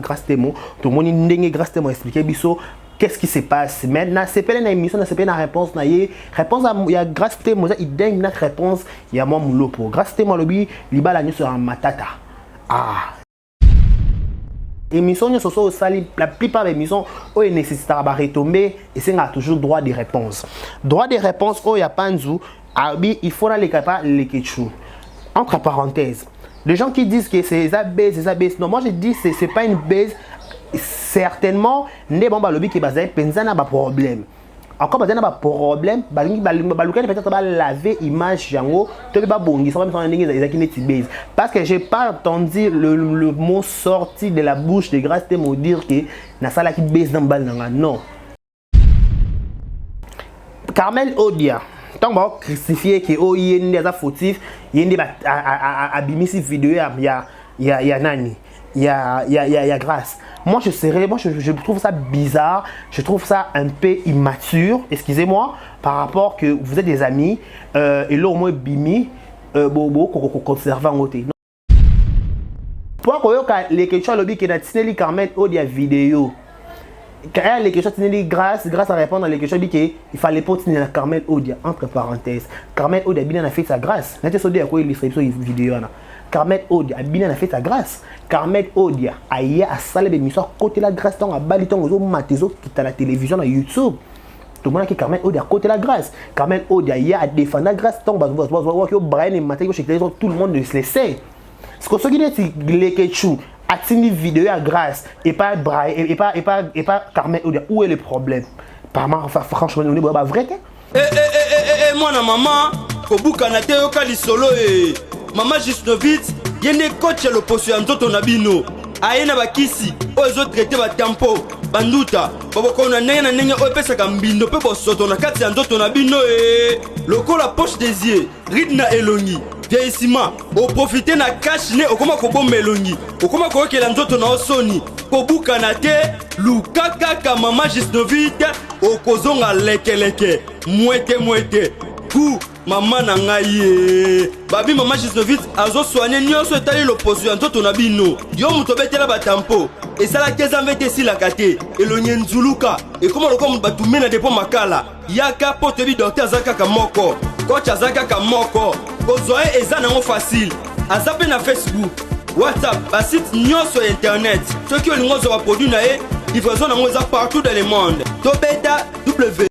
grâce témoin tout le monde ndenge grâce témoin expliquer biso qu'est-ce qui se passe maintenant c'est pas une émission c'est pas une réponse na réponse il y a grâce témoin il donne une réponse il y a moi mulopo grâce témoin lobi libala nyo sur matata émission nyo soso sali la plupart des émissions où il nécessitera ba retomber et c'est toujours droit de réponse oh ya panzu il faut les capa les ketchou entre parenthèses les gens qui disent que c'est ça baisse non moi je dis c'est pas une baisse certainement ne bon ba lobby qui bazai penza na ba problème encore bazai na ba problème balingi baluka peut-être ba laver image yango to ba bongi ça va me ndenge ezaki neti base parce que j'ai pas entendu le mot sorti de la bouche de Grâce Témoin dire que na sala qui base dans bal non Carmel Odia tant ba crucifié que o yende za fautif yende ba abimisi vidéo ya nani il y a Grâce. Moi je trouve ça bizarre, je trouve ça un peu immature, excusez-moi, par rapport que vous êtes des amis et là au moins bimi bobo conservant côté. Pourquoi les questions lobby qui n'a tineli Carmel audio vidéo. Quand les questions tineli Grâce à répondre à les questions dit qu'il fallait pas tenir la Carmel audio entre parenthèses. Carmel audio bien a fait sa Grâce. N'était pas dit à quoi il fait vidéo là. Carmel Odia a bien fait sa Grâce. Carmel Odia a hier à salle d'émission côté la Grâce dans à baliton aux matizo qui est à la télévision à YouTube. Tout le monde qui Carmel Odia côté la Grâce. Carmel Odia hier a défendu la Grâce dans Brian et Mathieu chez tout le monde se laisser. Ce que ce qui est les ketchou a tenu vidéo à Grâce et pas Brian et pas Carmel Odia où est le problème? Franchement on est vrai moi na maman kobuka na te yoka solo Mama Gisnovitz, yene coach ya loposo ya nzoto na bino. Aena bakisi, ozo traité ba tempo, banduta, baboko na ndenge opesaka mbindo pe bosoto na kati ya nzoto na bino lokola poche des yeux, ride na elongi. Vieillissement, au profiter na cash ne okoma kobomba elongi. Okoma koyokela nzoto na osoni. Kobuka na te, lukaka ka Mama Gisnovitz, okozonga leke. Mwete. Ku Maman na ngai babi Mama Gisnovitz azo soigner nyonso etali loposo ya nzoto na bino yo muto betela batampo esala keza mvete si la kate elonye nzuluka ekoma lokoma batumena depo makala yaka potebi docteur azaka ka moko coach azaka ka moko kozoe eza nango facile azape na Facebook WhatsApp basite nyonso internet soki olingo zo ba produit na ye livraison nango eza partout dans le monde to beta w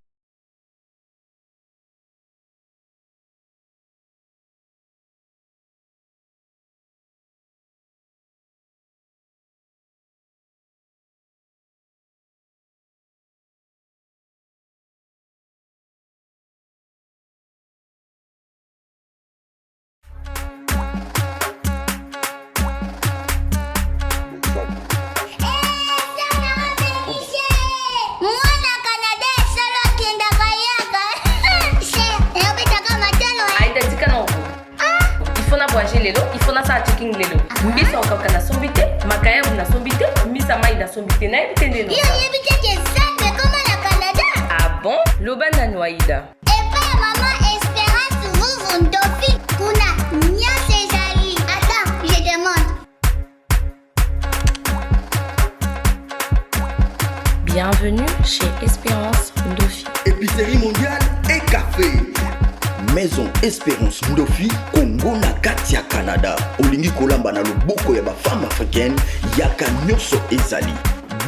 il faut na sa checking lelo mbisa okaka na sombite makaya na sombite mbisa mai na sombite na ebitende no yo yebite que ça mais comment la Canada ah bon lobana Noaïda et pas maman Espérance vous Ndofi kuna nya Césari attends je demande bienvenue chez Espérance Ndofi épicerie mondiale et café Maison Espérance Ndofi Congo na kati ya Canada olingi kolamba na loboko ya ba femme africaine yaka nyonso ezali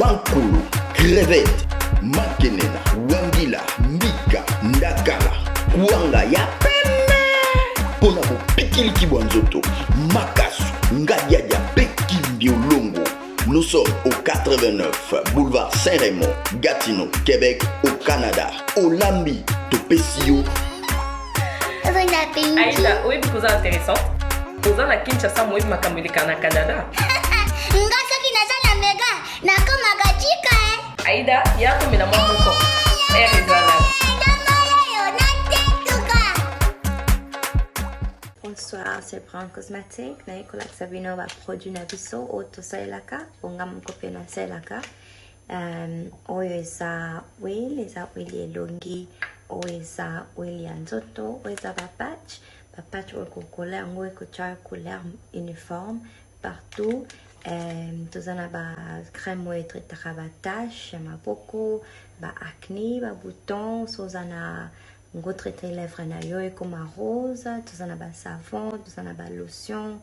bankulu crevette makenena wangila mbika ndakala kuanga ya pembe pona bopikiliki bwa nzoto makasu ngadiadia pe kimbiolongo. Nous sommes au 89 boulevard Saint-Raymond, Gatineau, Québec, au Canada. Olambi, Topesio. Aïda, oui, vous êtes intéressante. Vous êtes à Kinshasa, moi, je suis au Canada. Aïda, il y a comme la moto. Bonsoir, c'est Brown Cosmétique. Naikola Xavino va produire un biseau au Tosailaka, Ongam Kopena Selaka. Oeza Will, Eza Willie Longi, Oeza William Zoto, Oeza Papach. Papach ou couleur, ou couleur uniforme partout. Tous en a crème ou être tache, ma beaucoup, acné, bouton, tous en a gros traité lèvres na yo comme rose, tous en a savon, tous en a lotion.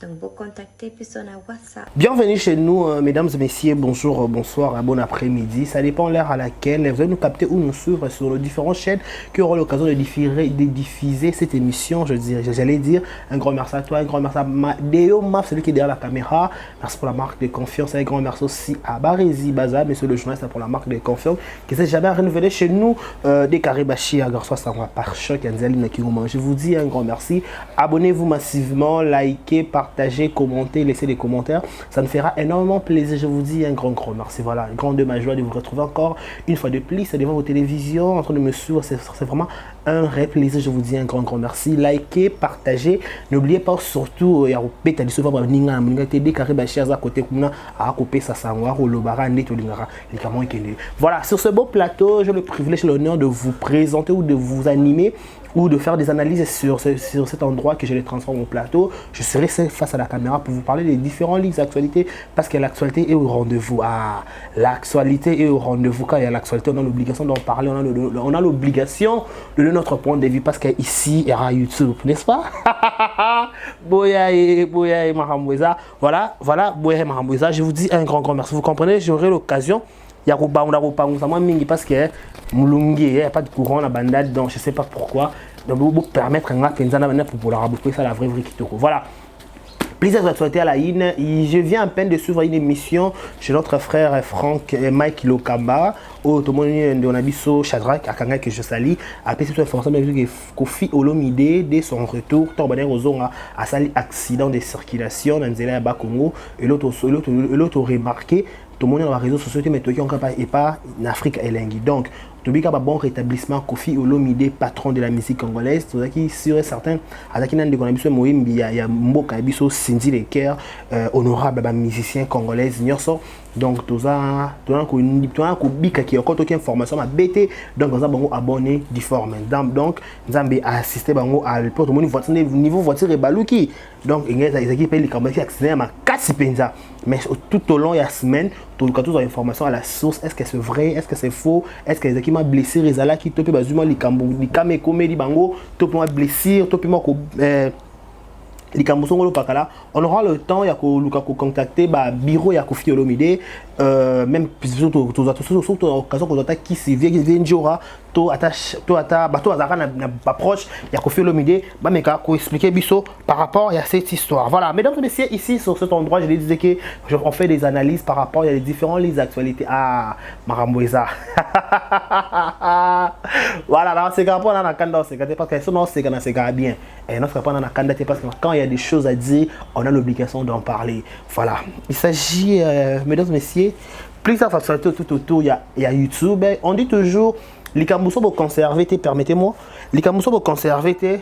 Donc, vous contactez puis on a WhatsApp. Bienvenue chez nous, mesdames et messieurs. Bonjour, bonsoir, bon après-midi. Ça dépend de l'heure à laquelle vous allez nous capter ou nous suivre sur nos différentes chaînes qui auront l'occasion de diffuser cette émission. J'allais dire un grand merci à toi, un grand merci à Deo Maf, celui qui est derrière la caméra. Merci pour la marque de confiance. Un grand merci aussi à Barézi Baza, monsieur le journaliste, pour la marque de confiance qui s'est jamais renouvelé chez nous. Des Karibachi à Garçois, ça va par choc. Je vous dis un grand merci. Abonnez-vous massivement, likez, partagez, commentez, laissez des commentaires. Ça nous fera énormément plaisir. Je vous dis un grand merci. Voilà, une grande de ma joie de vous retrouver encore une fois de plus devant vos télévisions, en train de me suivre. C'est vraiment un vrai plaisir. Je vous dis un grand merci. Likez, partagez. N'oubliez pas surtout, voilà, sur ce beau plateau, j'ai le privilège et l'honneur de vous présenter ou de vous animer ou de faire des analyses sur cet endroit que je les transforme au plateau. Je serai face à la caméra pour vous parler des différents livres d'actualité parce que l'actualité est au rendez-vous. Ah, l'actualité est au rendez-vous. Quand il y a l'actualité, on a l'obligation d'en parler, on a l'obligation de donner notre point de vue parce qu'ici, il y aura YouTube, n'est-ce pas? Boyaye Mahambouza. Voilà, Boyaye Mahambouza. Je vous dis un grand merci. Vous comprenez, j'aurai l'occasion. Il y a parce que Moulungi, il n'y a pas de courant la bandade, donc je ne sais pas pourquoi. Donc, vous permettre un pour la rabouper, ça la vraie Kitoko. Voilà. Plaisir d'actualité à la IN. Je viens à peine de suivre une émission chez notre frère Franck Mike Lokamba. Au Tomonio de Nabiso Shadrach, Akanga que je salue. Après cette information, que Kofi Olomide, dès son retour, Torbané Rozonga a sali accident de circulation dans le Bakongo. Et l'autre remarqué. Tout le monde dans les réseaux sociaux, mais tout le monde n'est pas en Afrique élengi. Donc, tout le monde a un bon rétablissement. Kofi Olomide, patron de la musique congolaise. Tout qui sur certains, à qui n'a de connexion, il y a Mboka Biso, Cindy Leker, honorable musicien congolais, donc tout ça, tout le monde qui a encore aucune information, ma BT, donc on a abonné difforme. Donc, nous avons assisté à l'époque, tout le monde niveau voiture et balouki. Donc, il y a des équipes qui ont accident à 4 penza. Mais tout au long de la semaine, tout le monde a information à la source. Est-ce que c'est vrai? Est-ce que c'est faux? Est-ce que les équipes ont blessé les ala qui topé bazuma les cambo, les kamekome, les bango, topé moi blessé, topé moi on aura le temps de contacter le bureau de Kofi Olomide, même surtout l'occasion qu'on attaque qui s'y vient, proche de Kofi Olomide, mais expliquer par rapport à cette histoire. Voilà, mesdames et messieurs, ici sur cet endroit, je les disais que on fait des analyses par rapport à les différents livres d'actualité. Ah, Maramboueza. Voilà, c'est quand on a un candidat, c'est parce que sinon c'est quand c'est bien. Et notre pas un candidat parce que quand il y a des choses à dire, on a l'obligation d'en parler. Voilà. Il s'agit, mesdames et messieurs, plusieurs facteurs tout autour. Il y a YouTube. On dit toujours, les Kamousso vont conserver, permettez-moi, les Kamousso vont conserver,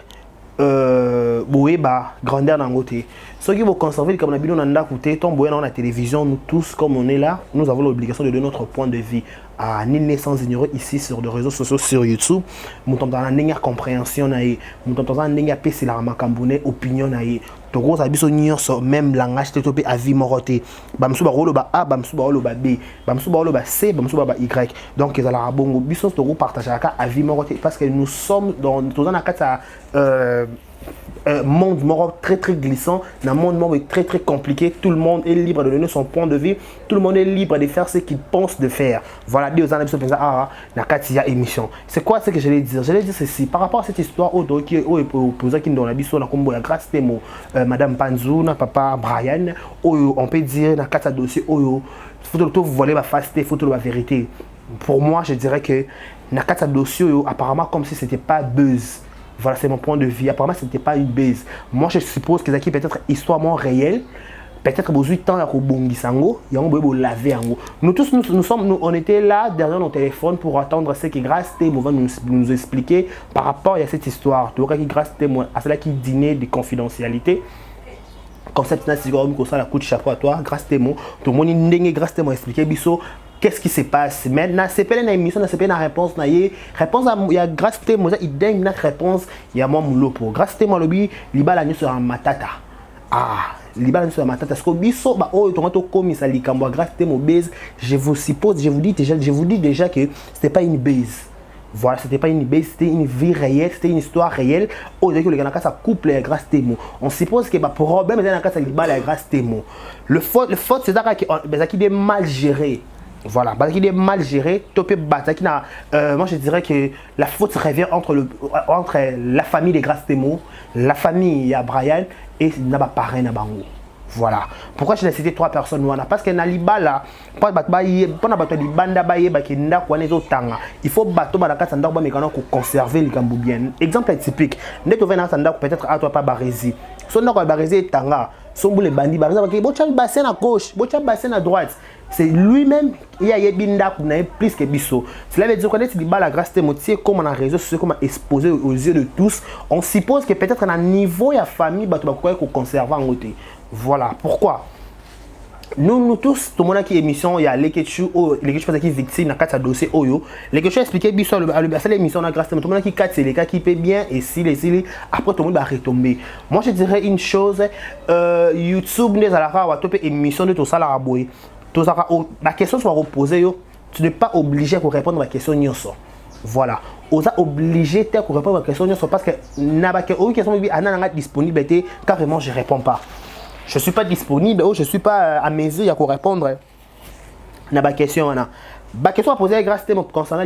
grandeur dans le côté. Ceux qui vont conserver, comme on a dit, on a écouté, dans la télévision, nous tous, comme on est là, nous avons l'obligation de donner notre point de vue. À nul sans ignorer ici sur les réseaux sociaux, sur YouTube, nous avons une compréhension, nous avons une opinion. Toko ça biso nyonso même langage te à vie moroté bamsu ba rolo ba a bamsu ba rolo ba b bamsu ba rolo ba c bamsu ba y donc ils ala bongo biso toko partager à vie moroté parce que nous sommes dans un cas monde très glissant, un monde très compliqué. Tout le monde est libre de donner son point de vue, tout le monde est libre de faire ce qu'il pense de faire. Voilà, Dieu en a besoin de émission. C'est quoi ce que je vais dire? Je vais dire ceci par rapport à cette histoire au qui opposé qui dans la biso na combo grâce temo madame Panzou na papa Brian on peut dire na quatre dossier faut vous voler ma facette, faut la vérité. Pour moi, je dirais que na quatre dossier apparemment comme si c'était pas buzz. Voilà, c'est mon point de vue. Apparemment, ce n'était pas une base. Moi, je suppose que c'est peut-être histoirement réel. Peut-être que 8 ans, il y a un laver. Nous tous, on était là derrière nos téléphones pour attendre ce que Grâce Témo va nous expliquer par rapport à cette histoire. Donc, Grâce Témo, à cela qui dînait de confidentialité. Concept national, comme ça, la coup de chapeau à toi. Grâce Témo, tout le monde est Grâce Témo expliqué. Bisso. Qu'est-ce qui se passe? Maintenant, c'est pas une émission, c'est pas une réponse. Réponse à il y a grâce à moi, il donne une réponse. Il y a moi moulopo. Grâce à moi, lobby, il va la nuit sur un matata. Ah, libala sur ma tête parce que biso ba oh tomato comme ça likambo grâce temo base, je vous dis déjà que c'était pas une base. Voilà, c'était pas une base, c'était une vie réelle, c'était une histoire réelle. Oh, que le Ganaka ça couple grâce témo. On suppose que le problème est dans la casa libala grâce témo. Le faute c'est ça qui est mal géré. Voilà, parce qu'il est mal géré, moi je dirais que la faute revient entre la famille des Grâce Témo, la famille à Brian et Naba Parrain Nabango. Voilà. Pourquoi je l'ai cité 3 personnes? Parce que dans Libala, il faut battre pour conserver les Gambou bien. Exemple typique, peut-être à toi pas Barési. Son nom est Barési Tanga. Son boule bandit, Barési, bassin à gauche, bassin à droite. C'est lui-même, il y a Yebinda qui n'a plus que Bisso. Cela veut dire que quand la grâce témotier, comme on a réseau social, comme on exposé aux yeux de tous, on suppose que peut-être à un niveau, il y a famille, il y a conserver en côté. Voilà. Pourquoi? Nous tous, tout le monde qui émission, il y a les Ketchou qui victime dans 4 dossiers Oyo. Les Ketchou expliqué Bisso, l'émission dans grâce témotier, tout le monde qui 4 c'est les cas qui paient bien et si les après tout le monde va retomber. Moi je dirais une chose, YouTube, nous allons faire une émission de tout ça la raboué. La question soit reposée, tu n'es pas obligé de répondre à la question. Voilà. On est obligé de répondre à la question parce que aucune question est disponible, carrément je ne réponds pas. Je ne suis pas disponible, je ne suis pas à mesure de répondre à la question. La question posée grâce à concernant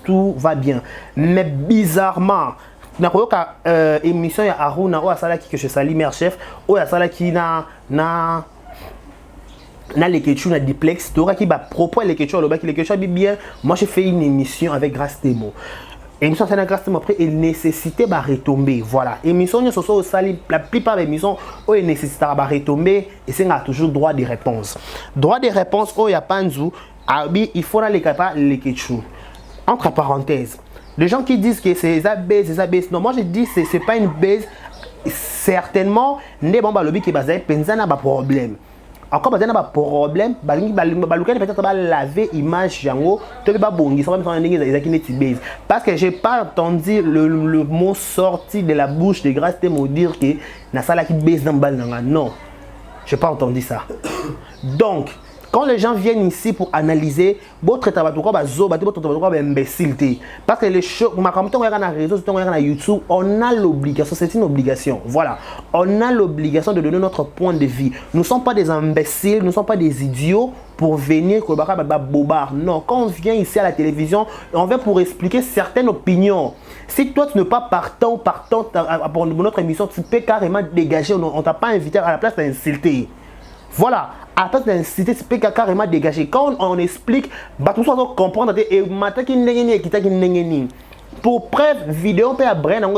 tout va bien. Mais bizarrement, dans l'émission, il y a Aruna, que je salue, mère chef, il y a qui na les questions na duplex tu qui va propos les questions bien. Moi j'ai fait une émission avec Grâce Témo. Émission c'est Grâce Témo après il nécessitait de retomber. Voilà, émission la plupart des émissions où il nécessite de retomber et c'est toujours droit de réponse. Droit de réponse où il y a pas il faut les capables les questions. Entre parenthèses, les gens qui disent que c'est ça base, non moi je dis c'est pas une base. Certainement ne bon ba lobby qui basé pensa na ba problème. Encore peut-être pas problème, peut-être pas laver image yango, tu pas bongi, ça va me parce que j'ai pas entendu le mot sorti de la bouche de Grâce Témo dire que na sala qui baisse dans balle non. J'ai pas entendu ça. Donc quand les gens viennent ici pour analyser, votre travail imbécilité. Parce que les choses, quand on regarde les réseaux, quand on regarde YouTube, on a l'obligation, c'est une obligation. Voilà, on a l'obligation de donner notre point de vue. Nous ne sommes pas des imbéciles, nous ne sommes pas des idiots pour venir bobard. Non, quand on vient ici à la télévision, on vient pour expliquer certaines opinions. Si toi tu n'es pas partant pour notre émission, tu peux carrément dégager. On ne t'a pas invité à la place d'insulter. Voilà, à la place d'inciter, tu peux carrément dégager. Quand on explique, tout ça, on comprend et pour preuve vidéo, on peut apprendre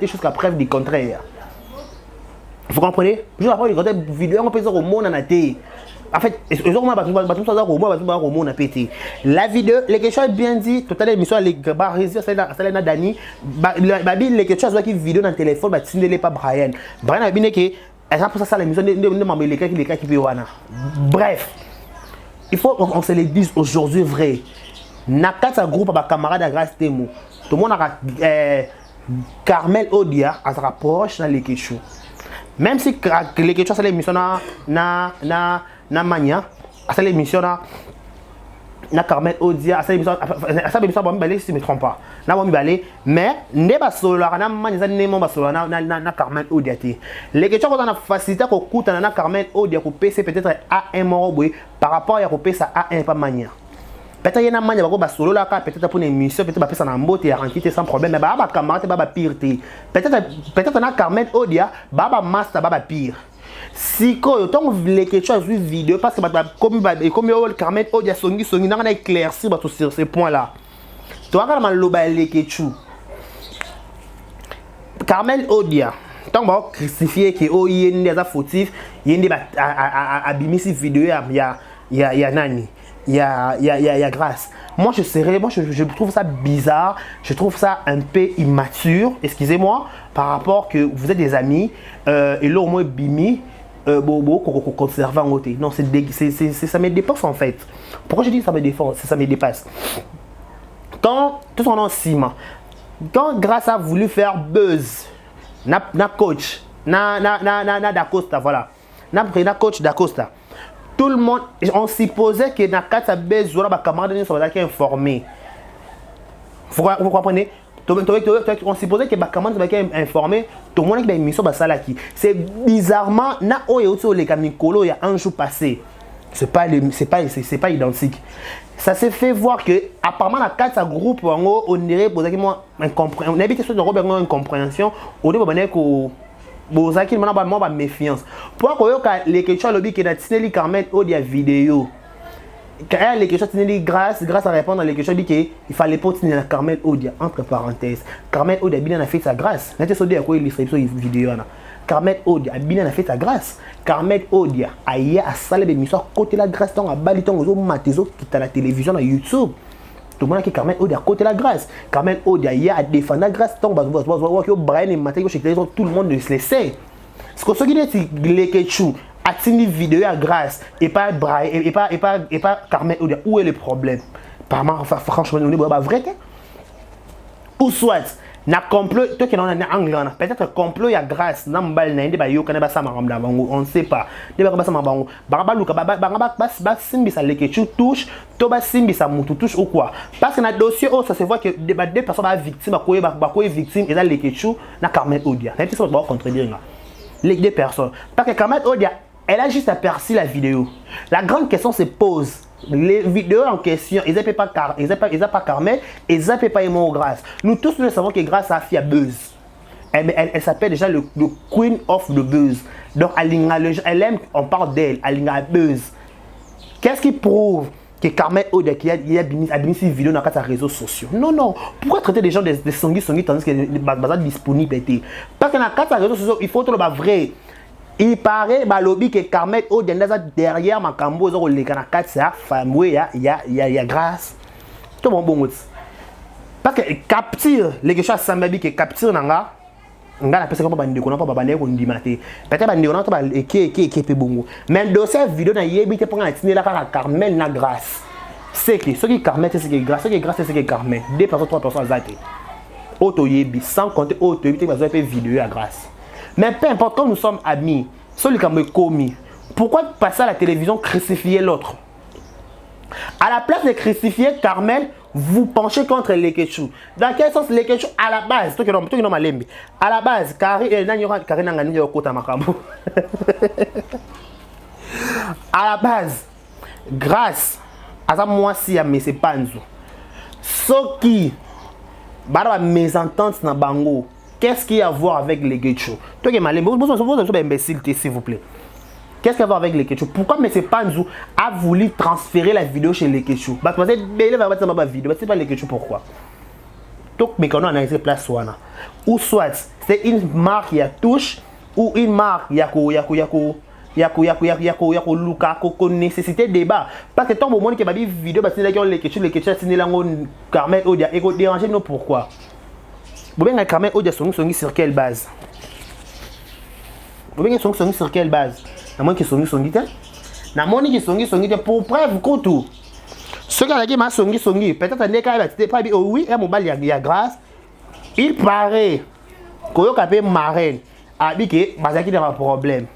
jusqu'à preuve du contraire. Vous comprenez? Juste après, les vidéo, on peut dire au monde en athée. En fait, la vidéo, les questions bien dit, tout à l'heure, l'émission, les Dani, les questions qui vidéo dans le téléphone, tu ne l'es pas Brian. Brian a bien que. Bref, il faut qu'on se le dise aujourd'hui vrai. Nakata groupe à camarade à Grâce Témo. Tout le monde a Carmel Odia à se rapproche dans les questions. Même si les questions c'est l'émission na mania, c'est l'émission na Carmel Odia, c'est l'émission si je me trompe pas. Mais ne pas solo na mania na Carmel Odia. Les questions qu'on a facilité qu'on coûte na Carmel Odia pour PC peut-être A1 moroboy par rapport à pour PC A1 pas mania. Peut-être y a mania ba solo là peut-être pour une émission peut-être pas ça na mbote et rentrer sans problème mais ba camarade ba pire. Peut-être na Carmel Odia ba master ba pire. Si quand les questions sur vidéo parce que comme Carmel Odia songi n'a pas éclairci sur ces points là. Toi quand mal loba les questions. Carmel Odia tant que crucifié que oh il y a des fautifs, il y a abimisi vidéo il y a nani. Il y a Grâce. Moi je trouve ça bizarre, je trouve ça un peu immature, excusez-moi, par rapport que vous êtes des amis et là au moins bimi bobo qu'on conserve en côté. Non, ça me dépasse en fait. Pourquoi je dis ça me dépasse? Quand tout son nom ciment, quand Grâce a voulu faire buzz, na coach, na Dacosta, voilà. Na coach Dacosta. Tout le monde, on supposait que na kata besoin ba camarade ne soit informé. Vous comprenez? On supposait que les camarades soient informés. Tout le monde qui a une mission basalaki. C'est bizarrement na oyo les camicolo il y a un jour passé. C'est pas identique. Ça s'est fait voir que apparemment la quatre groupe on dirait poser moi incompréhension. On habite sur de Robert incompréhension. Au début on bozaki moi méfiance. Pourquoi que les questions lobby qui n'a Carmen audio vidéo. Quand les questions grâce à répondre à les questions dit qu'il fallait pas tenir la Carmen audio entre parenthèses. Carmen audio bien a fait sa grâce. N'était pas dire quoi illustration vidéo là. Carmen Odia a bien fait sa grâce. Carmen Odia a hier à salle de mission côté la grâce dans la baliton aux matézo qui est à la télévision à YouTube. Tout le monde qui Carmen Odia côté la grâce. Carmen Odia hier a défendu la grâce dans Brian et Mathieu tout le monde le sait. Ce que ce qui dit les Ketchou a tenu vidéo à grâce et pas Brian et pas Carmen Odia. Où est le problème? Franchement on est vrai ou soit na complot toi qui en a anglais peut-être complot ya grâce na mbal na inde ba yo kana ba sama ramda bango on sait pas de ba sama bango ba luka ba simbi sa lekechu touche to ba simbi sa mutu touche ou quoi parce que na dossier oh ça se voit que deux personnes ba victime ba ko victime et là lekechu na Carmen Odia ça ça va contredire les deux personnes parce que Carmen Odia elle a juste aperçu la vidéo. La grande question se pose. Les vidéos en question, ils n'appellent pas Carmen, ils n'appellent pas Emo Grâce. Nous tous nous savons que Grâce a fait buzz. Elle s'appelle déjà le Queen of the Buzz. Donc elle aime, on parle d'elle, elle a buzz. Qu'est-ce qui prouve que Carmen Odia qui a mis ces vidéos dans les réseaux sociaux? Non. Pourquoi traiter des gens de songis tandis que les bazars disponibles étaient? Parce que dans les réseaux sociaux, il faut tout le vrai. Il paraît que Carmen Odia derrière ma cambo zo le kana katsa famwe ya grâce. Tout bon. Parce que capture les gens sambabi que capture nanga nga na pesa ko bande ko na pa bande ko ndimate. Peut-être bande on to ba qui pe bongo. Mais dans cette vidéo na yebi te panga tiner la Carmen na grâce. C'est que ce qui Carmen c'est ce qui grâce, ce qui grâce c'est ce qui Carmen. 2 personnes 3 personnes zate. Auto yebi sans compter auto yebi te ba zo pe vidéo à grâce. Mais peu importe, quand nous sommes amis, celui qui m'a commis, pourquoi passer à la télévision crucifier l'autre? À la place de crucifier Carmen, vous penchez contre les Ketchou. Dans quel sens les Ketchou? À la base, à la base, à la base, grâce à ça, moi si à mes panzou, ce qui, bah, mésentente dans Bango. Qu'est-ce qu'il y a à voir avec les Ketchou? Toi qui es malin, vous êtes imbécile, s'il vous plaît. Qu'est-ce qu'il y a à voir avec les Ketchou? Pourquoi M. Panzou a voulu transférer la vidéo chez les Ketchou? Parce que c'est pas les Ketchou, pourquoi? Donc, mais quand on a une place, ou soit c'est une marque qui a touche, ou une marque qui a nécessité de débat. Parce que tant que monde qui a dit vidéo, les Ketchou, Carmen Odia, et déranger nous pourquoi? Vous avez Carmen Odia sur quelle base? Vous avez sur quelle base? La moindre qui songi la moindre qui pour preuve tout. Ce qui a dit ma songi peut-être un cas pas dit oui et mon bal il y a grâce. Il paraît que capé marraine a dit que Bazaki n'a pas problème.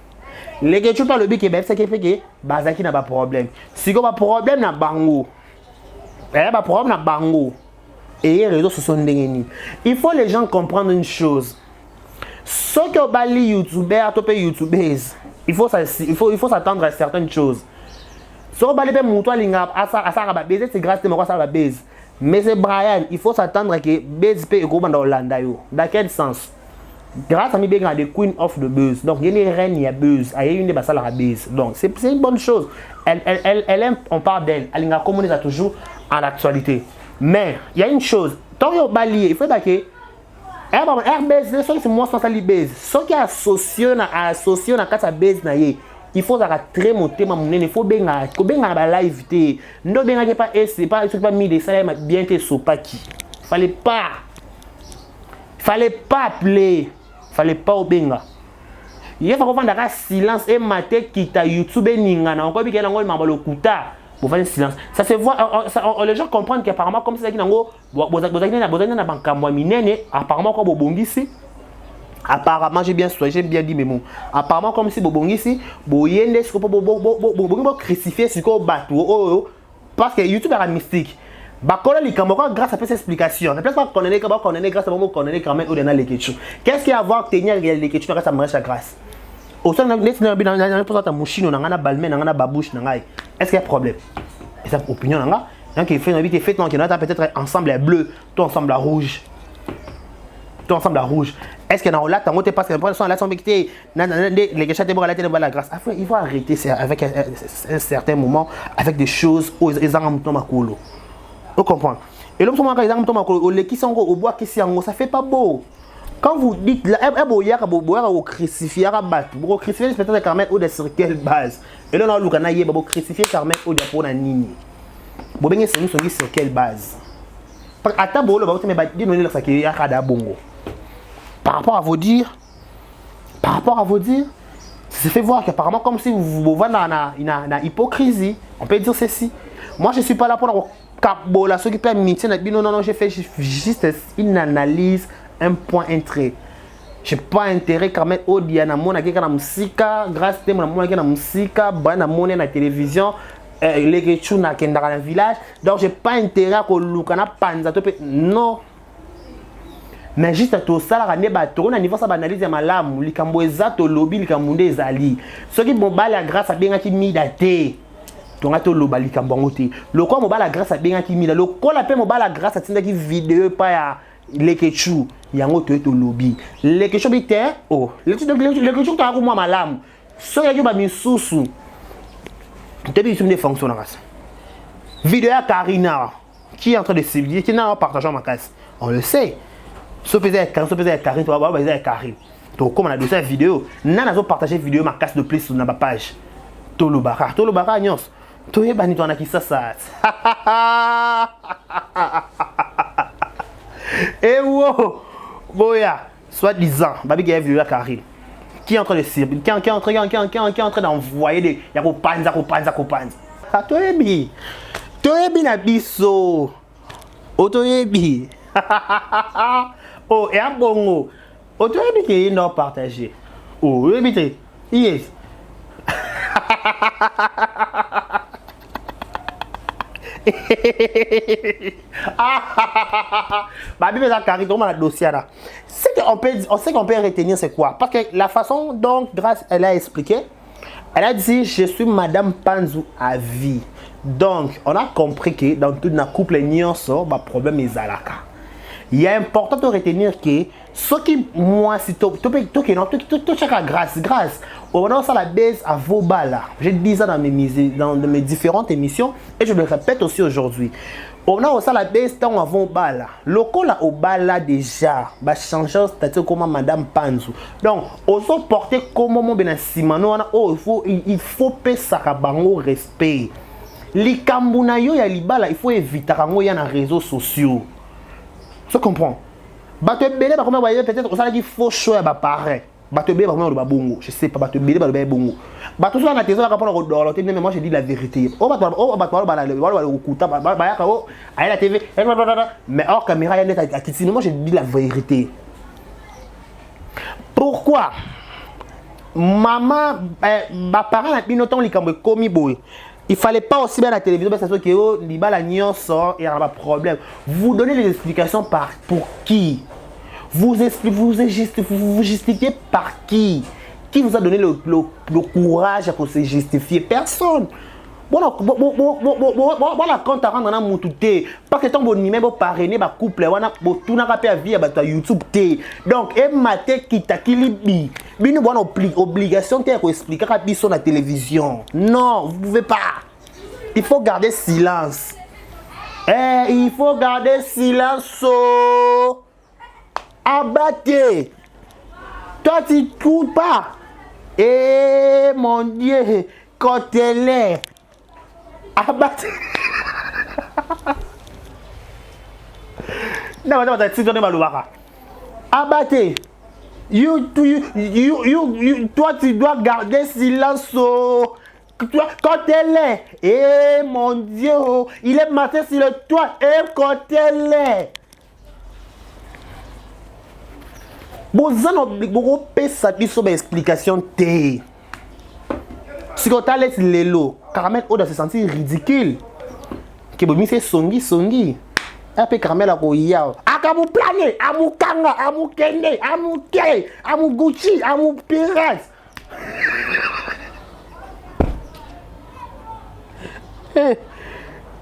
Les gars tu parles le bic c'est qui fait que Bazaki n'a pas problème. Si on a problème na bango. Il pas problème na bango. Et les réseaux sociaux sont dégainés. Il faut les gens comprendre une chose. Ceux qui ont bali youtubeurs, il faut s'attendre à certaines choses. Ceux qui ont bali moutoua linga à ça baiser c'est grâce à moi ça va baiser. Mais c'est Brian, il faut s'attendre que baiser peut être dans Hollande. Dans quel sens? Grâce à mi bien des Queen of the Buzz. Donc il y a une reine, il y a buzz, il y a une des bassales à buzz. Donc c'est une bonne chose. Elle aime, on parle d'elle. Elle a communiqué toujours en actualité. Mais il y a une chose, tant que balier, il faut que RBS, c'est moi sans sali base. Ce qui est associé na kata base na ye, il faut très monter ma monnaie, il faut bien la live té. Non bien pas c'est pas mis des salaires bien té sopa qui. Fallait pas appeler, fallait pas au benga. Il faut qu'on fasse silence et mater qui ta YouTube ninga na encore bien que ngol mambalo kuta. Vous faites silence. Ça se voit, les gens comprennent qu'apparemment, comme c'est ça qui n'a pas, apparemment, quand vous bongisi, Apparemment, j'ai bien dit mes mots. Apparemment, comme si Bobongisi, Boyende, ce qu'on crucifier, ce qu'on bat, parce que YouTube est mystique. Bakola les Cameroun grâce à ces explications. Ne peut pas connaître grâce à mon connaître quand même au dernier les questions. Qu'est-ce qu'il y a à voir tenir les questions grâce à marche à grâce? Au sein de notre pour ta mouchine, on a un balmen, on a babouche, est-ce qu'il y a un problème? Et sa opinion, on a un qui fait une vie fait donc il y en a peut-être ensemble à bleu, toi ensemble à rouge. Toi ensemble à rouge. Est-ce qu'il y en a là, t'as monté parce que là sont victimes, les questions de la grâce. Il faut arrêter avec un certain moment avec des choses aux examens. Vous comprenez? Et l'homme qui sont au bois qui sont ça fait pas beau. Quand vous dites là, vous crucifier vous crucifier peut-être Carmel ou de sur quelle base? Et là on a vous crucifier Carmel ou de pour la nini. Vous bien c'est nous sur quelle base? À ta bolo ba vous me dire ça qui a kada bongo. Par rapport à vous dire, ça fait voir qu'apparemment comme si vous voyez une hypocrisie, on peut dire ceci. Moi je suis pas là pour la ceux qui peut mixer non j'ai fait juste une analyse, un point entrée. J'ai pas intérêt quand même au diana mona qui na musika grâce à mon mona qui na musika bana mona na télévision les gens na kenda dans le village donc j'ai pas intérêt à ko na panza non. Mais juste à tout ça, la bateau, on a niveau ça analyse ya malamu, likambo ezato lobby likambo nde ezali. Ceux qui mobile la grâce à bien qui midate. Donc ato loba likambo ngote. Le quoi mobile la grâce à bien qui mida. Le quoi la paix mobile la grâce à tinda qui vidéo pas ya les kechu yango to eto lobby. Les kechu bité oh, les kechu ta ko moi malamu. Ceux qui ba misusu. Depuis que ça fonctionne grâce. Vidéo à Karina qui est en train de civiliser, qui n'a pas partagé ma casse. On le sait. Si vous faites Karine, tu vas voir Karine. Donc, comme on a donné cette vidéo, nous avons partagé la vidéo, ma casse de plus sur ma page. Tolo Baka, Nyons. Tu es banni, tu as qui ça. Et wow, boya, soi-disant, Babi qui a vidéo à Karine. Qui est en train de cible, qui est en train d'envoyer des. Il y a Kopanza. Tu es bien. Tu es bien à biso. Tu es bien. Oh, et un bongo. Oh, tu as dit qu'il n'a pas partagé. Oh, oui, vite. Yes. Babi, mais ça carré, comment la dossier là? On sait qu'on peut retenir c'est quoi? Parce que la façon dont Grâce elle a expliqué, elle a dit je suis Madame Panzou à vie. Donc, on a compris que dans tout le couple, il y a un problème est Zalaka. Il est important de retenir que ce qui, moi, si tu as grâce, on a ça la baisse à vos balles. Je dis ça dans mes différentes émissions et je le répète aussi aujourd'hui. On a ça la baisse dans vos balles. Le coup là au bal là déjà, va changer de statut comme Madame Panzou. Donc, on se porter comme mon Benassimano, il faut payer ça au respect. Les Kambuna yo ya libala, il faut éviter quand il y a dans les réseaux sociaux. Tu comprends? Bateau belé ba comment peut-être on ça dit faux choix ba pareil. Bateau belé ba comment ba bongo. Je sais pas bateau belé ba bongo. Bateau ça na tezo la rapport au mais moi je dis la vérité. Bateau ba la okuta ba ya ka o à la TV. Mais hors caméra il y a net à Kitino, moi je dis la vérité. Pourquoi? Maman ba parents na bino ton likambo komi boy. Il ne fallait pas aussi bien la télévision parce que il y a un problème. Vous donnez les explications pour qui? Vous justifiez par qui? Qui vous a donné le courage pour se justifier? Personne. Voilà, quand tu rentres dans mon tout, parce que ton bon numéro parrainé, ma couple, tout n'a pas pu vivre à YouTube. Donc, et maté qui t'a libi. Bien, nous avons obligation de expliquer sur la télévision. Non, vous ne pouvez pas. Il faut garder silence. Il faut garder silence. Abattez. Toi, tu ne trouves pas. Mon Dieu, quand elle est. Abattez. Non, abattez. Toi, tu dois garder silence. Quand elle est. Mon Dieu, il est maté sur le toit. Quand elle est. Bozan obligé pesa biso ba explication té. Si quand t'as laissé l'élo, Caramel Oda se sentir ridicule. Que bon c'est songi. Après Caramel a ko yao. Akamu plané, amu kanga, amu kende, amu ke, amu Gucci, amu pirate.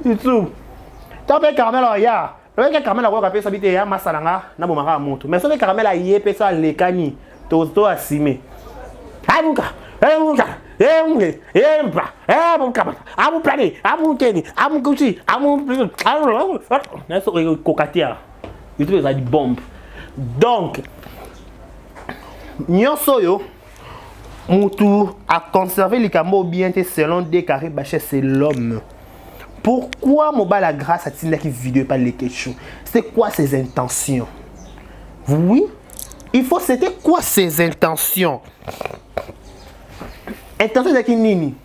YouTube. T'as fait Caramel a ya. Le Caramel a ko ka pesa bité ya masalanga na bomaka moto. Mais so le Caramel a yé pesa le kani. To asime. Amuka. Amu plané, amu kende, amu Gucci, amu cocatia. YouTube a dit bombe. Donc, nyonso yo mutu a conservé les camo bien selon Décaré Bachet, c'est l'homme. Pourquoi Mobala grâce à Tina qui vidéo pas les questions? C'est quoi ses intentions? Oui, il faut c'était quoi ses intentions? Intention de qui nini?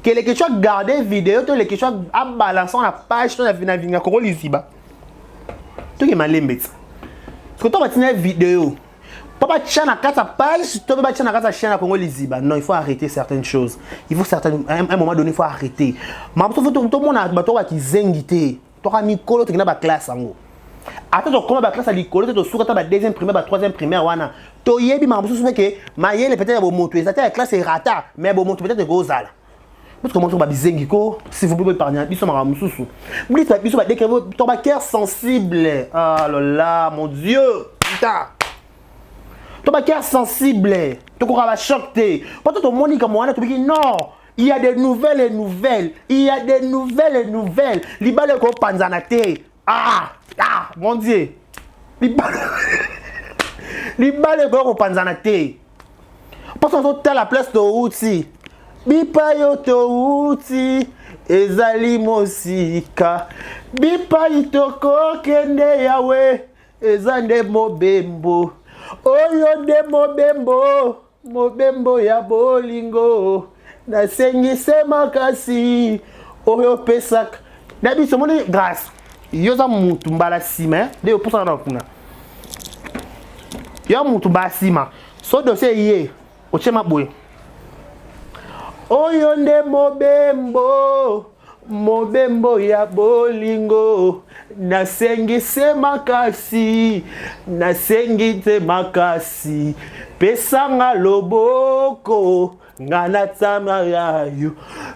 Que les questions garder vidéo, tous les questions à balancer la page, tout la vina koro lisiba. Tout qui m'a lembet. Parce que toi tu as vidéo. Papa tient à quatre pages, toi papa tient à quatre chaîne à Congo lisiba. Non, il faut arrêter certaines choses. Il faut un moment donné il faut arrêter. Mais tout le monde a bateau qui zengité. Toi ami kolo tu na classe ango. Attends donc comment ba classe à l'école, tu soukata ba deuxième primaire, ba troisième primaire wana. To yebi ma musu que mayele peut-être bo moto, ça la classe est rata, mais bo moto peut-être go zala. Parce que moi ba bizengi ko, s'il vous plaît parler biso ma mususu. Biso biso ba décrire ton cœur sensible. Ah là là, mon Dieu. Putain. Ton cœur sensible. Tu cours à la choquer. Pas tout le monde comme moi, tu dis non. Il y a des nouvelles. Il y a des nouvelles. Libale ko panzanate. Ah, mon Dieu. Libale ko panzanate. Parce que tu as la place de outil. Bipa yo to outil. Ezali mosika. Bipa itoko kende yawe. Ezande mobembo. Oyo de mobembo ya bolingo. Nasengise makasi. Oyo pesak. Nabi somoni grâce. Yoza mutu mbala sima. De oposa na kuna. Yo mutu mbala sima. So dossier yé. Ochema boy. Oyo nde mobembo ya bolingo. Nasengise makasi. Pesanga loboko. Ngana tsama yayo.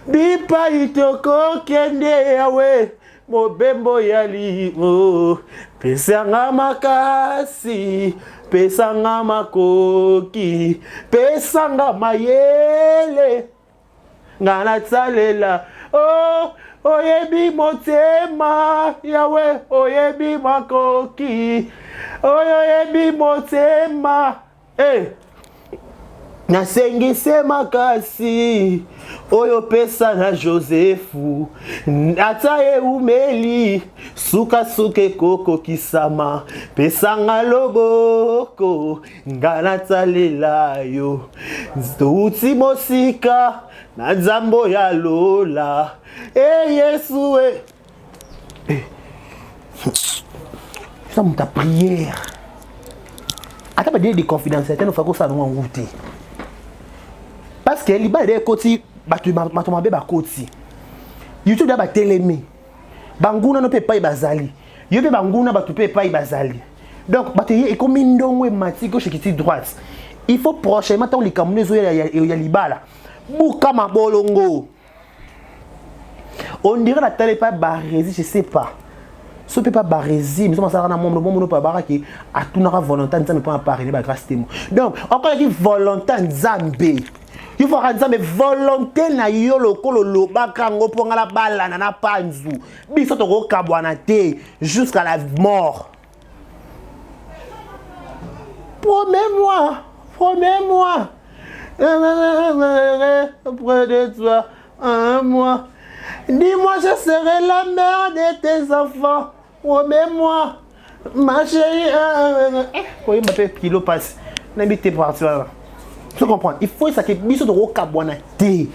Bipa itoko kende yawe. Mobembo ya ligo. Pesanga makasi. Pesanga makoki. Pesanga mayele. Ngana tsalela. Oh, oyebi motema yawe, oyebi makoki, oyebi motema. Nasengise makasi, oyo pesa na Josefu, ataye umeli, suke koko kisama, pesanga loboko, ngana tsalela yo, uti mosika, na nzambo ya lola. Yesu ça mon ta prière. Attends pas dire des confidentialités nous faut ça nous en route. Parce que li ba de koti matombe ba koti. YouTube da ba télémé. Banguna no pe pa ibazali. Yo pe banguna ba tupe pa ibazali. Donc ba te e comme ndongwe mati gauche qui droite. Il faut prochainement tant les cameaux ya libala. Bouka ma bolongo. On dirait la télé pas barési, je sais pas. Ce peut pas barési, mais ça va mon bon pas baraki à tout n'aura volonté de pas parler ba grâce témoin. Donc encore dit volonté nzambe. Il faut rendre mais volonté na yo lokolo lobaka ngo ponga la bala na panzu. Biso to ko kabwana te jusqu'à la mort. Promets-moi. Près de toi, un mois. Dis-moi, je serai la mère de tes enfants. Promets-moi, ma chérie. Oui, ma père, kilo passe. N'habitez pas là. Tu comprends? Il faut ça que biso de rokabwana te.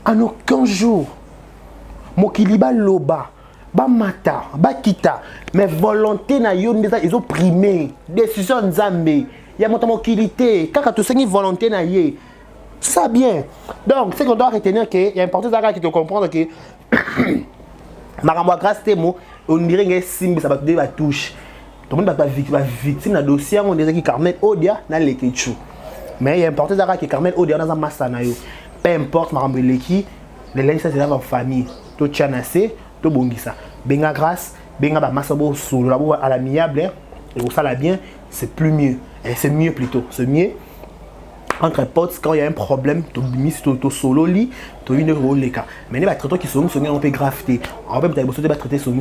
En aucun jour. Mokiliba loba. ba mata ba kita mais volonté na yo ndeza ils ont primé décision nzambe ya moto mokilité kaka to sengi volonté na ye ça bien donc c'est qu'on doit retenir que il y a importance à qui te comprendre que makambo grâce temo on dirait que simbi ça va te ba touche tout le monde va victime na dossier on dirait que Carmel Odia na lekechu mais il y a importance à que Carmel Odia dans un massa na yo peu importe makambo leki les links ça c'est dans la famille to tchanase to bongisa benga grâce benga ba masabo solo la à l'amiable et ça la bien c'est plus mieux et c'est mieux plutôt c'est mieux entre potes quand il y a un problème tu mises to solo li to une rôle les cas mais les traiteurs qui sont on peut grafter on peut peut-être besoin de traiter son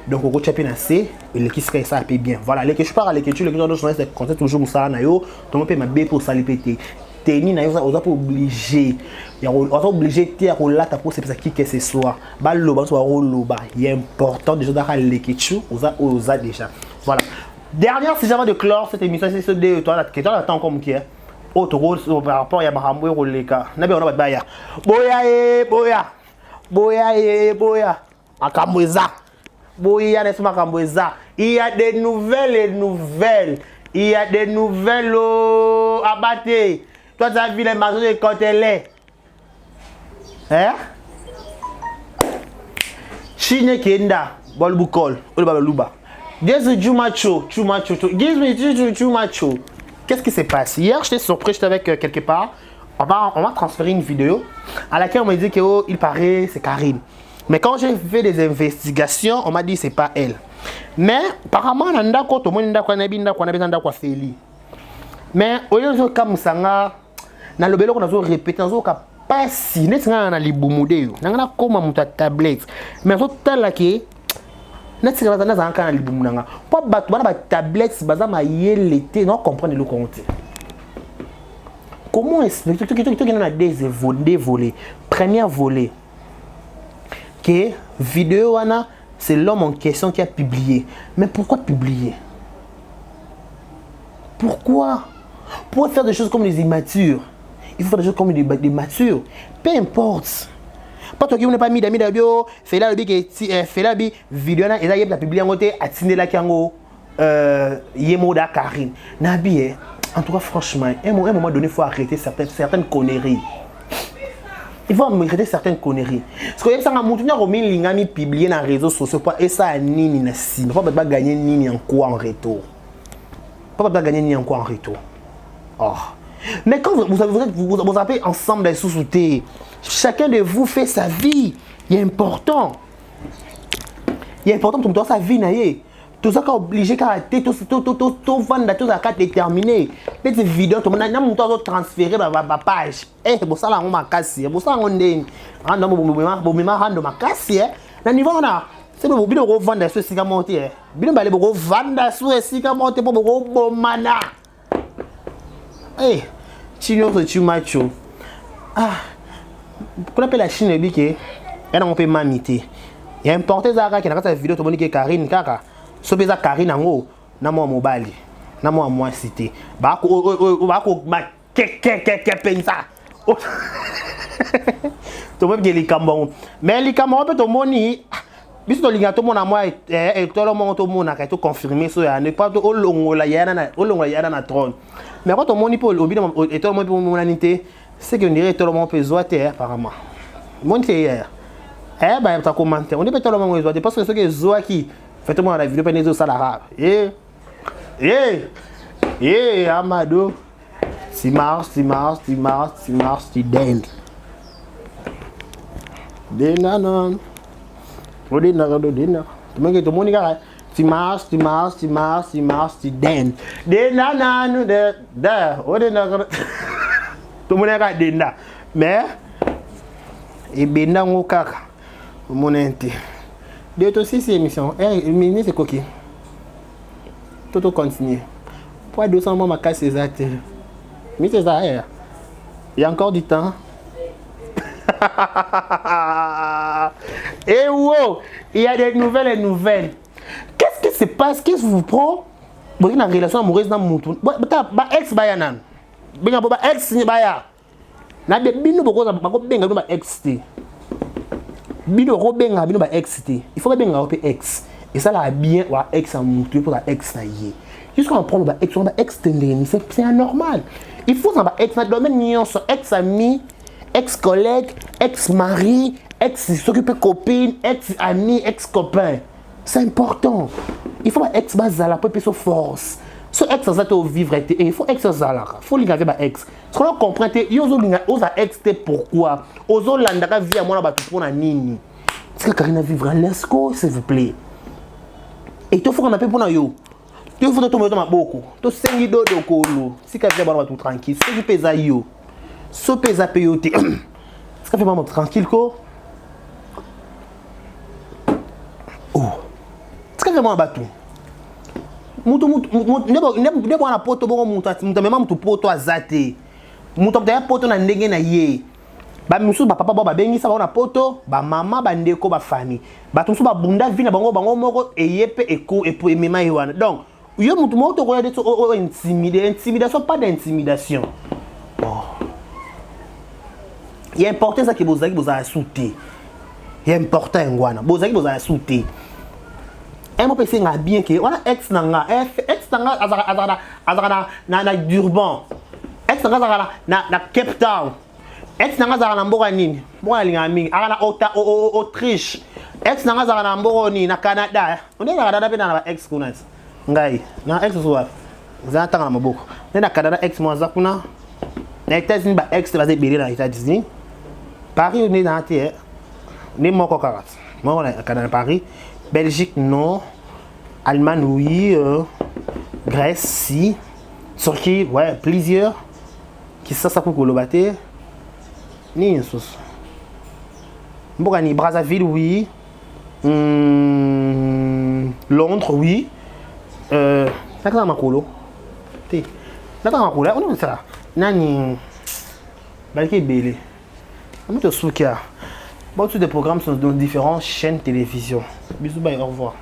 donc on retient bien assez et les qui serait ça peut bien voilà les que je parle les que tu les gens de c'est concept toujours ça na yo to peut ma b pour ça les péter teni na yo on va pas obligé il on va obligé te à là ta pour c'est ça qui que ce soit ba loba soit roloba il est important déjà d'avoir les que tu osa déjà voilà dernière si j'avais de clore cette émission c'est ce de toi là que tu attends comme qui est autre rôle par rapport à Mahambo et Roleka. N'a pas de baya. Boya. Akamboza. Boya n'est pas Akamboza. Il y a des nouvelles. Il y a des nouvelles abattues. Toi, tu as vu les maisons de Cotelé. Hein? Chine Kenda. Bolbukol. Luba. This is Chumacho. Give me Chumacho. Qu'est-ce qui s'est passé? Hier, j'étais surpris, j'étais avec quelque part. On va transférer une vidéo à laquelle on m'a dit que oh, il paraît c'est Karine. Mais quand j'ai fait des investigations, on m'a dit c'est pas elle. Mais apparemment, on a d'accord, tout le monde a d'accord Feli. Mais au lieu de comme ça, na le belo qu'on a répété, on a pas si net na libumude, on a comme mon tablette. Mais on a là qui net c'est dans un canal libumunanga. Pas battre ba tablette baza ma yelete, non comprendre le compte. Comment expliquer tout qui a des volets. Premier volet que vidéo ana c'est l'homme en question qui a publié. Mais pourquoi publier? Pourquoi? Pour faire des choses comme des immatures. Il faut faire des choses comme des matures. Peu importe. Pas toi qui n'as pas mis d'amis d'audio, fait là le bic fait là bi vidéo na eza yeba publier ngote atine la kiango yemoda Karine. Nabi en tout cas franchement, à un moment donné il faut arrêter certaines conneries. Il faut arrêter certaines conneries. Parce que ça a montré au lingami publier dans les réseaux sociaux et ça nini na si. Pas pas gagner nini en quoi en retour. Pas gagner nini en quoi en retour. Oh. Mais quand vous appelez ensemble des sous-soutés, chacun de vous fait sa vie. Il est important. Il est important pour sa vie. Tout ça est obligé à tout vendre, tout ça est déterminé. Les vidéos, tout le monde a transféré ma page. Eh, bon ça là on m'a cassé. Bon ça on est. Ah non, bon ma cassé. Le niveau on a. C'est le bien de revendre sur ces monter. Bien de revendre sur ces monter pour bon mana. Eh, Chino c'est macho. Ah. Qu'on appelle la Chine dit que elle on peut mamiter. Il y a importé ça qui dans cette vidéo tout le monde qui Karine kaka. So pesa Karine ngo na mo mobali. Na mo moi cité. Ba ko ma ke pensa. To même les cambon. Mais les cambon peut to moni biso to linga to mona moi et to lo mo to mona ka to confirmer so ya ne pas to olongola yana na trône. Mais quand on moni pour obi et to mo pour monanité, c'est que on dirait to lo mo peut zoiter apparemment. Monte hier. Bah tu as commenté. On dit peut-être le moment zoiter parce que ce que zo qui faites-moi la vidéo pour les autres salariés. Amadou. Tu dance. Denanon. Odina. Tu me dis Monica. Tu marches, tu dance. Denanon odina. Tout le monde a dena. Mais et benda ngokaka. Mon ente. De toi aussi, c'est émission. Mais c'est coquille. Tout continue. Pour 200 mois, ma casse, c'est ça. Mais c'est ça. Il y a encore du temps. Et wow! Il y a des nouvelles. Qu'est-ce qui se passe? Qu'est-ce que vous prenez? Vous avez une relation amoureuse dans mon tour. Ex-bayanan. Ex-baya. Na bino boko ex. bino robenga bino ba ex té il faut que benga op ex et ça là bien wa ex en mutu pour la ex na yé jusqu'à prendre ba ex tendeni c'est anormal il faut ba ex na domaine nyonso ex ami ex collègue ex mari ex s'occuper copine ex ami ex copain c'est important il faut ba ex bazala pour peso force so ex ça te vivre et il faut ex zala faut linga avec ba ex ce qu'on comprend te yozo linga oza ex te pourquoi ozo landaka vie à moi na batu pona nini c'est que Karina vivre l'esco s'il vous plaît et il faut qu'on appelle pour yo il faut que tu me beaucoup to sengi do kolo si ka vie bana tout tranquille c'est pesa yo so pesa peyote c'est ka fait maman tranquille ko oh c'est ka fait maman batu mutu nebo na poto bongo mutu même mutu poto azate mutu ya poto na ndenge na ye ba musu ba papa ba bengisa ba na poto ba mama ba ndeko ba famille ba tumsu ba bunda vina bango moko eyepe eko epo emema yiwana donc yo mutu moto ko yade o intimidation pas d'intimidation oh il est important ça que bozaki boza souté il est important ngwana bozaki boza souté un mot pese nga bien que on a ex nanga azara na Durban ex nanga na Cape Town ex nanga azara na mboka nini mboka linga mingi akana Autriche ex nanga azara na mboka nini na Canada on est na pe na ex kuna ngai na ex so za tanga na maboko na Canada ex mo za kuna na États-Unis ba ex va se biri na États-Unis Paris on est dans terre ni moko karat moi on a Canada Paris Belgique non, Allemagne oui, Grèce si, Turquie ouais plusieurs, qui ça pour colobater, ni une sauce. Mbogani Brazzaville oui, Londres oui, nakana makolo, te, nakana makolo, on est ça, nani, balki belé, on te soukia. Bon, tous des programmes sont dans différentes chaînes télévision. Bisous, bye, au revoir.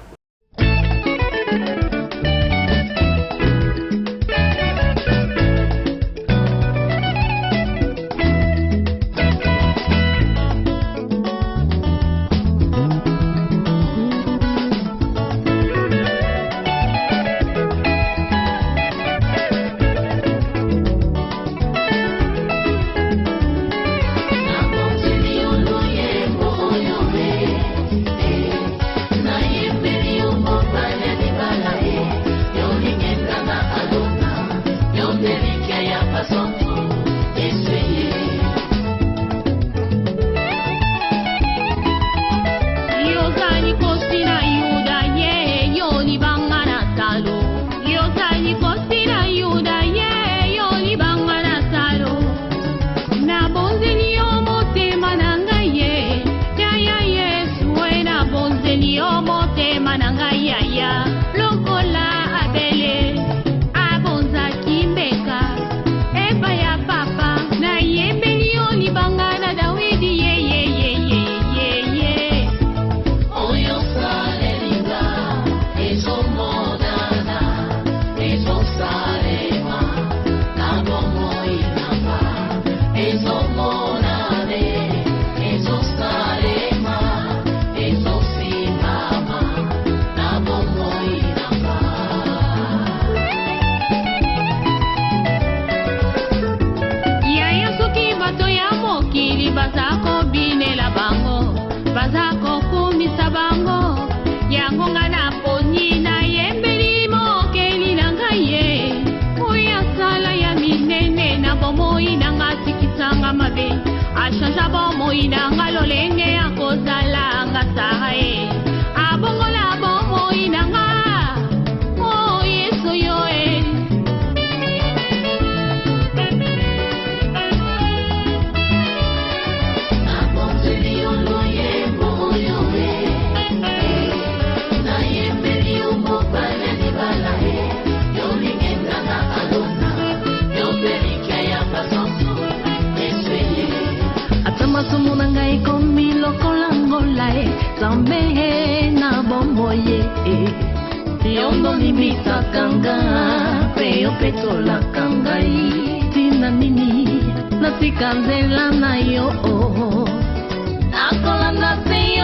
Nakolanda seyo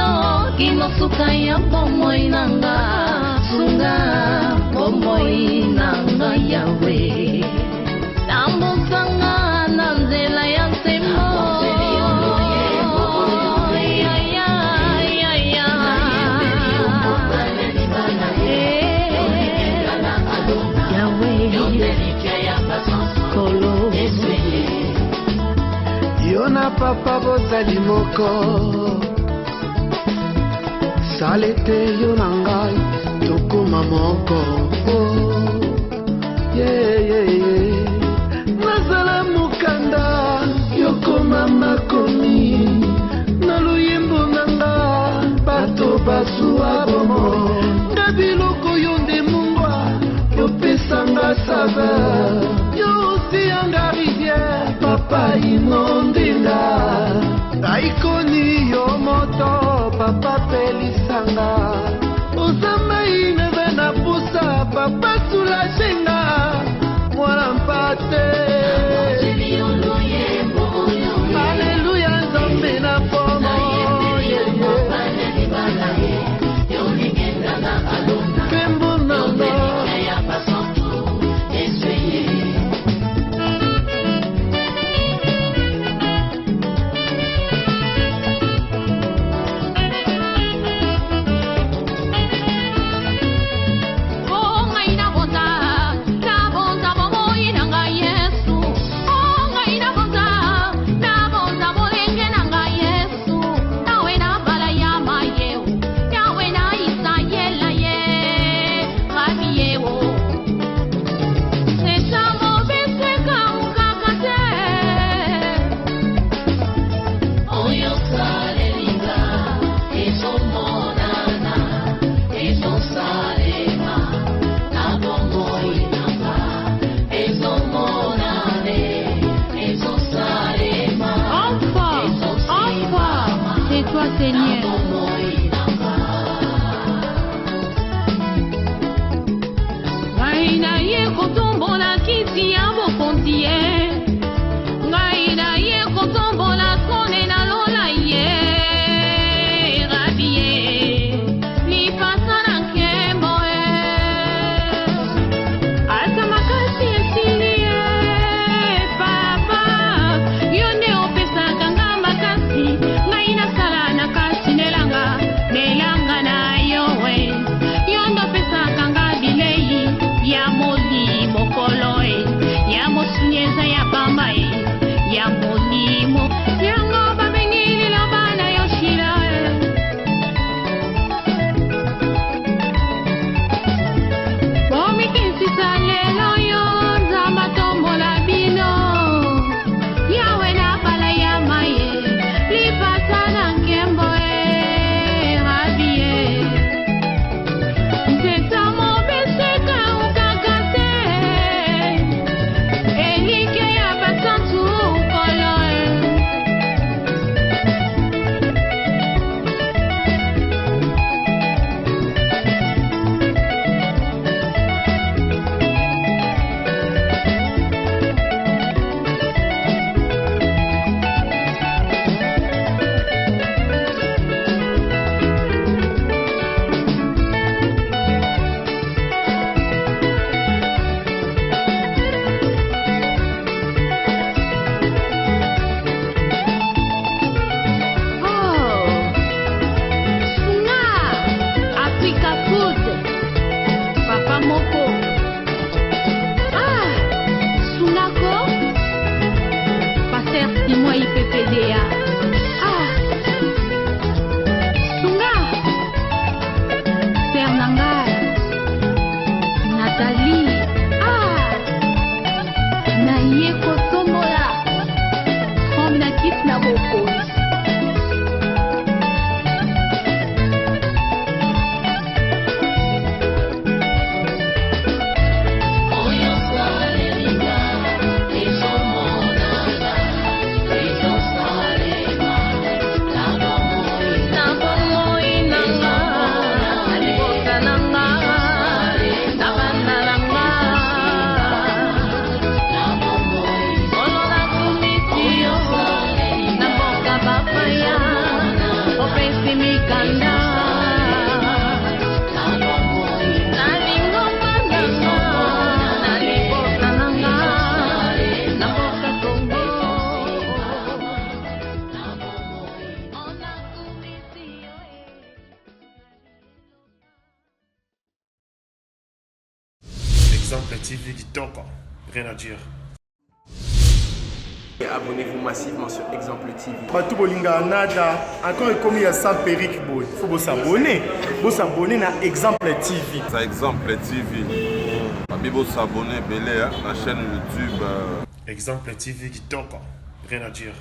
soki mosuka ya bomoi nanga sunga bomoi nanga yawe tambosanga na nzela ya nsembo Yona papa bozali moko salete yona ngai tokoma moko nazala mokanda yokoma makomi na luyembo nanga bato basuwa bomo nga biloko yo nde mungwa yopesanga sava yo osiyanga rivière papa inondenga aikoni yo moto papa pelisanga ozamba ineve na pusa papa sulajenga mwana mpate Alleluia nzambe na pomo kembo nanga Mikanda TV Kitoko, rien à dire. Abonnez-vous massivement sur Exemple TV. Batou Bolinga Nada, encore comme il y a ça Peric Boy. Il faut s'abonner. Vous s'abonner à Exemple TV. C'est Exemple TV. Vous s'abonner à la chaîne YouTube. Exemple TV Kitoko, rien à dire.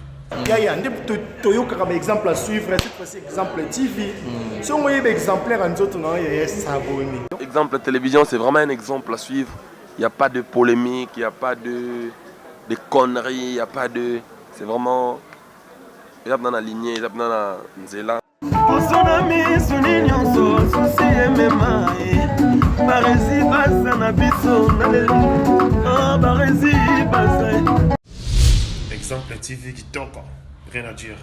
Yaya, un exemple à suivre, cette fois-ci Exemple TV. Si on voit exemplaire en autres, on va s'abonner. Exemple Télévision, c'est vraiment un exemple à suivre. Il n'y a pas de polémique, il n'y a pas de conneries, il n'y a pas de... C'est vraiment... Il y a dans la lignée, il y a dans la nzela. Exemple TV Kitoko, rien à dire.